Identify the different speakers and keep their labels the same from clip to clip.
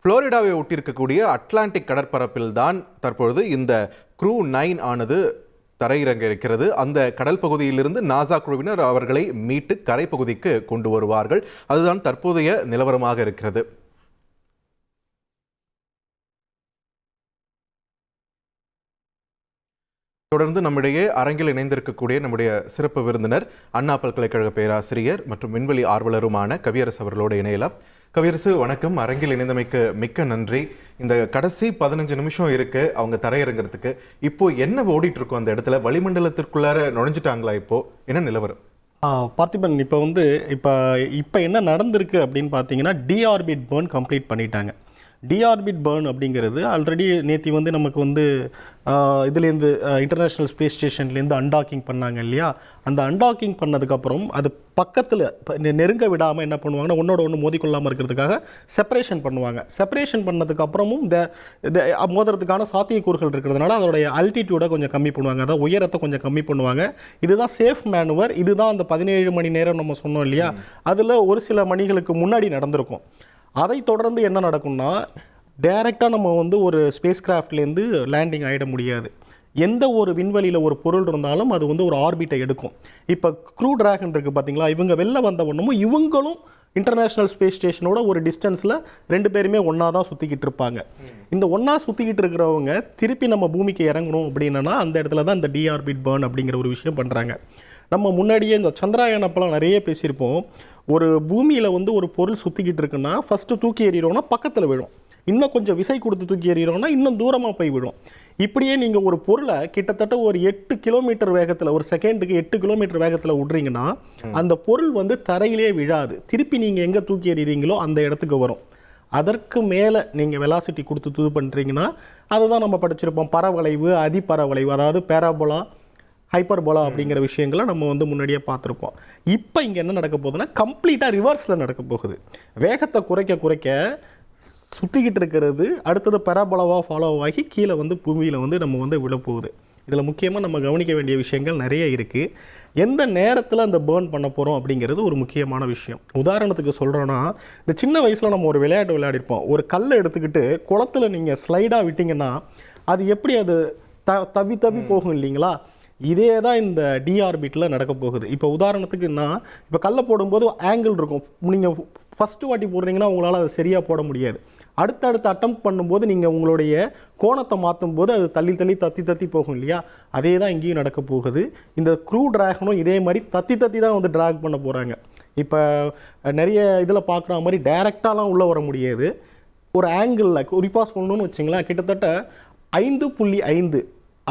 Speaker 1: புளோரிடாவை ஒட்டியிருக்கக்கூடிய Atlantic கடற்பரப்பில் தான் தற்பொழுது இந்த க்ரூ 9 ஆனது தரையிறங்க இருக்கிறது. அந்த கடல் பகுதியிலிருந்து நாசா குழுவினர் அவர்களை மீட்டு கரைப்பகுதிக்கு கொண்டு வருவார்கள். அதுதான் தற்போதைய நிலவரமாக இருக்கிறது. தொடர்ந்து நம்மிடையே அரங்கில் இணைந்திருக்கக்கூடிய நம்முடைய சிறப்பு விருந்தினர் அண்ணா பல்கலைக்கழக பேராசிரியர் மற்றும் விண்வெளி ஆர்வலருமான கவியரசு அவர்களோடு இணையலாம். கவியரசு வணக்கம். அரங்கில் இணைந்தமைக்கு மிக்க நன்றி. இந்த கடைசி 15 நிமிஷம் இருக்கு அவங்க தரையிறங்கிறதுக்கு. இப்போ என்ன ஓடிட்டு இருக்கோம் அந்த இடத்துல? வளிமண்டலத்திற்குள்ளார நுழைஞ்சிட்டாங்களா? இப்போ என்ன நிலவரம்?
Speaker 2: பார்த்திபன், இப்போ என்ன நடந்திருக்கு அப்படின்னு பார்த்தீங்கன்னா, டிஆர்பிட் பர்ன் கம்ப்ளீட் பண்ணிட்டாங்க. டிஆர்பிட் பர்ன் அப்படிங்கிறது ஆல்ரெடி நேற்று நமக்கு இதுலேருந்து இன்டர்நேஷ்னல் ஸ்பேஸ் ஸ்டேஷன்லேருந்து அன்டாக்கிங் பண்ணாங்க இல்லையா? அந்த அன்டாக்கிங் பண்ணதுக்கப்புறம் அது பக்கத்தில் நெருங்க விடாமல் என்ன பண்ணுவாங்கன்னா, ஒன்றோட ஒன்று மோதிக்கொள்ளாமல் இருக்கிறதுக்காக செப்பரேஷன் பண்ணுவாங்க. செப்பரேஷன் பண்ணதுக்கப்புறமும் மோதுறதுக்கான சாத்தியக்கூறுகள் இருக்கிறதுனால அதோடைய அல்டிடியூடை கொஞ்சம் கம்மி பண்ணுவாங்க, அதாவது உயரத்தை கொஞ்சம் கம்மி பண்ணுவாங்க. இதுதான் சேஃப் மேனுவர். இதுதான் அந்த 17 மணி நேரம் நம்ம சொன்னோம் இல்லையா? அதில் ஒரு சில மணிகளுக்கு முன்னாடி நடந்திருக்கும். அதை தொடர்ந்து என்ன நடக்கும்னா, டைரெக்டாக நம்ம ஒரு ஸ்பேஸ் கிராஃப்ட்லேருந்து லேண்டிங் ஆகிட முடியாது. எந்த ஒரு விண்வெளியில் ஒரு பொருள் இருந்தாலும் அது ஒரு ஆர்பிட்டை எடுக்கும். இப்போ க்ரூ டிராகன் இருக்குது பார்த்தீங்களா? இவங்க வெளில வந்த ஒன்றுமும் இவங்களும் இன்டர்நேஷ்னல் ஸ்பேஸ் ஸ்டேஷனோட ஒரு டிஸ்டன்ஸில் 2 பேருமே ஒன்றா தான் சுற்றிக்கிட்டு இருப்பாங்க. இந்த ஒன்றா சுற்றிக்கிட்டு இருக்கிறவங்க திருப்பி நம்ம பூமிக்கு இறங்கணும் அப்படின்னா அந்த இடத்துல தான் இந்த டிஆர்பிட் பர்ன் அப்படிங்கிற ஒரு விஷயம் பண்ணுறாங்க. நம்ம முன்னாடியே இந்த சந்திராயன் அப்பெல்லாம் நிறைய பேசியிருப்போம். ஒரு பூமியில் ஒரு பொருள் சுற்றிக்கிட்டு இருக்குன்னா ஃபஸ்ட்டு தூக்கி எறிகிறோன்னா பக்கத்தில் விழும், இன்னும் கொஞ்சம் விசை கொடுத்து தூக்கி எறிகிறோன்னா இன்னும் தூரமாக போய் விடும். இப்படியே நீங்கள் ஒரு பொருளை கிட்டத்தட்ட ஒரு 8 கிலோமீட்டர் வேகத்தில், ஒரு செகண்டுக்கு 8 கிலோமீட்டர் வேகத்தில் விட்றீங்கன்னா அந்த பொருள் தரையிலே விழாது. திருப்பி நீங்கள் எங்கே தூக்கி எறிகிறீங்களோ அந்த இடத்துக்கு வரும். அதற்கு மேலே நீங்கள் வெலாசிட்டி கொடுத்து இது பண்ணுறீங்கன்னா அதுதான் நம்ம படிச்சிருப்போம், பரவளைவு, அதிபரவளைவு, அதாவது பேராபோலா, ஹைப்பர்போலா அப்படிங்கிற விஷயங்களை நம்ம முன்னாடியே பார்த்துருப்போம். இப்போ இங்கே என்ன நடக்க போகுதுன்னா, கம்ப்ளீட்டாக ரிவர்ஸில் நடக்க போகுது. வேகத்தை குறைக்க குறைக்க சுற்றிக்கிட்டு இருக்கிறது அடுத்தது பராபோலாவாக ஃபாலோ ஆகி கீழே பூமியில் நம்ம விழப்போகுது. இதில் முக்கியமாக நம்ம கவனிக்க வேண்டிய விஷயங்கள் நிறைய இருக்குது. எந்த நேரத்தில் அந்த பேர்ன் பண்ண போகிறோம் அப்படிங்கிறது ஒரு முக்கியமான விஷயம். உதாரணத்துக்கு சொல்கிறோன்னா, இந்த சின்ன வயசில் நம்ம ஒரு விளையாட்டு விளையாடிருப்போம். ஒரு கல்லை எடுத்துக்கிட்டு குளத்தில் நீங்கள் ஸ்லைடாக விட்டிங்கன்னா அது எப்படி அது தவி போகும் இல்லைங்களா? இதே தான் இந்த டிஆர்பிட்டில் நடக்க போகுது. இப்போ உதாரணத்துக்குன்னா, இப்போ கல்லை போடும்போது ஆங்கிள் இருக்கும். நீங்கள் ஃபஸ்ட்டு வாட்டி போடுறீங்கன்னா உங்களால் அதை சரியாக போட முடியாது. அடுத்தடுத்து அட்டெம்ப்ட் பண்ணும்போது நீங்கள் உங்களுடைய கோணத்தை மாற்றும் போது அது தத்தி போகும் இல்லையா? அதே தான் இங்கேயும் நடக்க போகுது. இந்த க்ரூ டிராகனும் இதே மாதிரி தத்தி தான் ட்ராக் பண்ண போகிறாங்க. இப்போ நிறைய இதில் பார்க்குற மாதிரி டைரெக்டாலாம் உள்ளே வர முடியாது. ஒரு ஆங்கிளில் குறிப்பாக சொல்லணும்னு வச்சிங்களேன், கிட்டத்தட்ட 5.5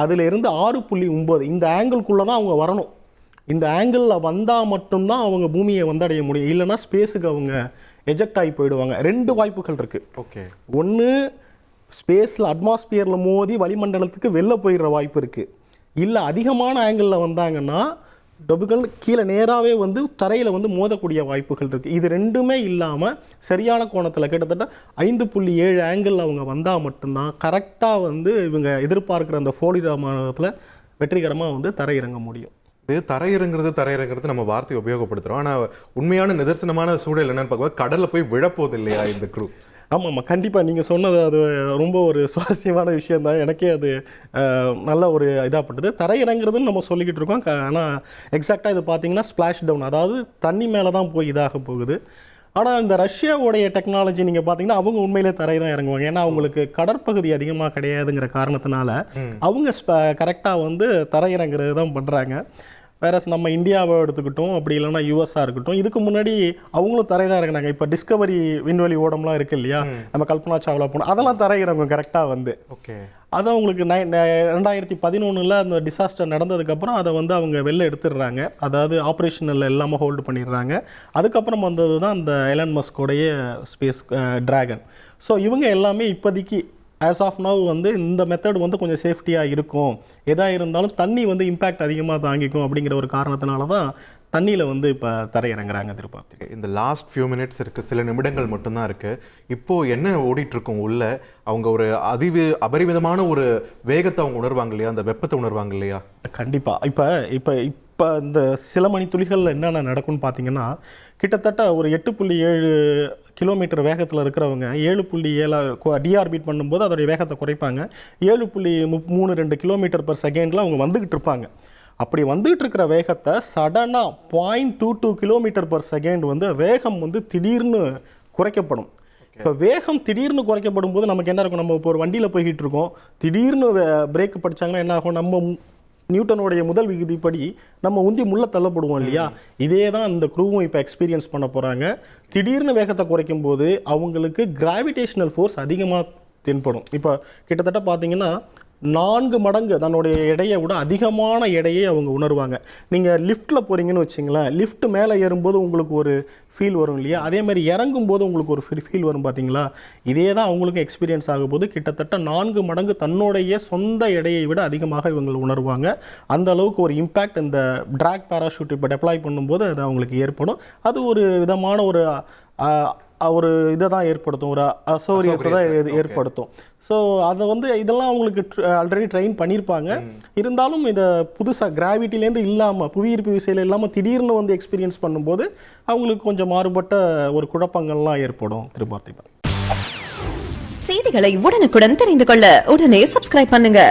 Speaker 2: அதிலிருந்து 6.9 இந்த ஆங்கிள்குள்ளே தான் அவங்க வரணும். இந்த ஆங்கிளில் வந்தால் மட்டும்தான் அவங்க பூமியை அடைய முடியும். இல்லைனா ஸ்பேஸுக்கு அவங்க எஜெக்ட் ஆகி போயிடுவாங்க. 2 வாய்ப்புகள் இருக்குது.
Speaker 1: ஓகே,
Speaker 2: ஒன்று ஸ்பேஸில் அட்மாஸ்பியரில் மோதி வளிமண்டலத்துக்கு வெளில போயிடுற வாய்ப்பு இருக்குது. இல்லை அதிகமான ஆங்கிளில் வந்தாங்கன்னா டபுகள் கீழே நேராகவே தரையில் மோதக்கூடிய வாய்ப்புகள் இருக்குது. இது ரெண்டுமே இல்லாமல் சரியான கோணத்தில் கிட்டத்தட்ட 5.7 ஆங்கிளில் அவங்க வந்தால் மட்டும்தான் கரெக்டாக இவங்க எதிர்பார்க்குற அந்த ஃப்ளோரிடா மாநிலத்தில் வெற்றிகரமாக தரையிறங்க முடியும்.
Speaker 1: இது தரையிறங்கிறது நம்ம வார்த்தையை உபயோகப்படுத்துகிறோம். ஆனால் உண்மையான நிதர்சனமான சூழல் என்னன்னு பார்க்கும்போது கடலில் போய் விழப்போது இல்லையா இந்த க்ரூ?
Speaker 2: ஆமாம்மா, கண்டிப்பாக நீங்கள் சொன்னது அது ரொம்ப ஒரு சுவாரஸ்யமான விஷயந்தான். எனக்கே அது நல்ல ஒரு இதாகப்பட்டது. தரையிறங்கிறதுன்னு நம்ம சொல்லிக்கிட்டு இருக்கோம். ஆனால் எக்ஸாக்டாக இது பார்த்தீங்கன்னா ஸ்பிளாஷ் டவுன், அதாவது தண்ணி மேலே தான் போய் இதாக போகுது. ஆனால் இந்த ரஷ்யாவுடைய டெக்னாலஜி நீங்கள் பார்த்தீங்கன்னா அவங்க உண்மையிலே தரை தான் இறங்குவாங்க. ஏன்னா அவங்களுக்கு கடற்பகுதி அதிகமாக கிடையாதுங்கிற காரணத்தினால அவங்க கரெக்டாக தரையிறங்கிறது தான் பண்ணுறாங்க. வேற நம்ம இந்தியாவை எடுத்துக்கிட்டோம், அப்படி இல்லைன்னா யூஎஸ்ஆ இருக்கட்டும், இதுக்கு முன்னாடி அவங்களும் தரை தான் இறங்கினாங்க. இப்போ டிஸ்கவரி விண்வெளி ஓடம்லாம் இருக்கு இல்லையா, நம்ம கல்பனா சாவ்லா போனோம், அதெல்லாம் தரை இறங்கும் கரெக்டாக
Speaker 1: ஓகே.
Speaker 2: அது அவங்களுக்கு 2011 அந்த டிசாஸ்டர் நடந்ததுக்கப்புறம் அதை அவங்க வெளில எடுத்துடுறாங்க. அதாவது ஆப்ரேஷனில் எல்லாமே ஹோல்டு பண்ணிடுறாங்க. அதுக்கப்புறம் வந்தது தான் அந்த எலன் மஸ்கோடைய ஸ்பேஸ் டிராகன். ஸோ இவங்க எல்லாமே இப்போதைக்கு ஆஸ் ஆஃப் நவ் இந்த மெத்தட் கொஞ்சம் சேஃப்டியாக இருக்கும். எதாக இருந்தாலும் தண்ணி இம்பேக்ட் அதிகமாக தாங்கிக்கும் அப்படிங்கிற ஒரு காரணத்தினால தான் தண்ணியில் இப்போ தரையிறங்குறாங்க. எதிர்பார்த்து
Speaker 1: இந்த லாஸ்ட் ஃபியூ மினிட்ஸ் இருக்குது, சில நிமிடங்கள் மட்டும்தான் இருக்குது. இப்போது என்ன ஓடிட்டுருக்கோம் உள்ள? அவங்க ஒரு அபரிமிதமான ஒரு வேகத்தை அவங்க உணர்வாங்க இல்லையா? அந்த வெப்பத்தை உணர்வாங்க இல்லையா?
Speaker 2: கண்டிப்பாக. இப்போ இந்த சில மணி துளிகளில் என்னென்ன நடக்கும்னு பார்த்தீங்கன்னா, கிட்டத்தட்ட ஒரு 8.7 கிலோமீட்டர் வேகத்தில் இருக்கிறவங்க 7.7 டிஆர்பிட் பண்ணும்போது அதோடைய வேகத்தை குறைப்பாங்க. 7.32 கிலோமீட்டர் பர் செகண்டில் அவங்க வந்துக்கிட்டு இருப்பாங்க. அப்படி வந்துகிட்டு இருக்கிற வேகத்தை சடனாக 0.22 கிலோமீட்டர் பர் செகண்ட் வந்து வேகம் வந்து திடீர்னு குறைக்கப்படும். இப்போ வேகம் திடீர்னு குறைக்கப்படும் போது நமக்கு என்ன இருக்கும், நம்ம இப்போ ஒரு வண்டியில் போய்கிட்டு இருக்கோம், திடீர்னு பிரேக் படித்தாங்கன்னா என்ன ஆகும், நம்ம நியூட்டனுடைய முதல் விகுதிப்படி நம்ம உந்தி முள்ள தள்ளப்படுவோம் இல்லையா. இதே தான் இந்த க்ரூவும் இப்போ எக்ஸ்பீரியன்ஸ் பண்ண போகிறாங்க. திடீர்னு வேகத்தை குறைக்கும் போது அவங்களுக்கு கிராவிடேஷனல் ஃபோர்ஸ் அதிகமாக தென்படும். இப்போ கிட்டத்தட்ட பார்த்தீங்கன்னா 4 மடங்கு தன்னுடைய எடையை விட அதிகமான எடையை அவங்க உணர்வாங்க. நீங்கள் லிஃப்ட்டில் போகிறீங்கன்னு வச்சிங்களேன், லிஃப்ட் மேலே ஏறும்போது உங்களுக்கு ஒரு ஃபீல் வரும் இல்லையா, அதே மாதிரி இறங்கும் போது உங்களுக்கு ஒரு ஃபீல் வரும் பார்த்தீங்களா. இதே தான் அவங்களுக்கு எக்ஸ்பீரியன்ஸ் ஆகும்போது கிட்டத்தட்ட 4 மடங்கு தன்னுடைய சொந்த எடையை விட அதிகமாக இவங்க உணர்வாங்க. அந்த அளவுக்கு ஒரு இம்பேக்ட் இந்த ட்ராக் பேராஷூட் இப்போ டெப்ளாய் பண்ணும்போது அது அவங்களுக்கு ஏற்படும். அது ஒரு விதமான ஒரு இதை தான் ஏற்படுத்தும், ஒரு அசௌகரியத்தை தான் ஏற்படுத்தும். ஸோ அதை வந்து இதெல்லாம் அவங்களுக்கு ஆல்ரெடி ட்ரெயின் பண்ணியிருப்பாங்க. இருந்தாலும் இதை புதுசாக கிராவிட்டிலேருந்து இல்லாமல், புவியீர்ப்பு விசையில் இல்லாமல் திடீர்னு வந்து எக்ஸ்பீரியன்ஸ் பண்ணும்போது அவங்களுக்கு கொஞ்சம் மாறுபட்ட ஒரு குழப்பங்கள்லாம் ஏற்படும். திருப்பார்த்திபன்
Speaker 3: செய்திகளை உடனுக்குடன் தெரிந்து கொள்ள உடனே சப்ஸ்கிரைப் பண்ணுங்க.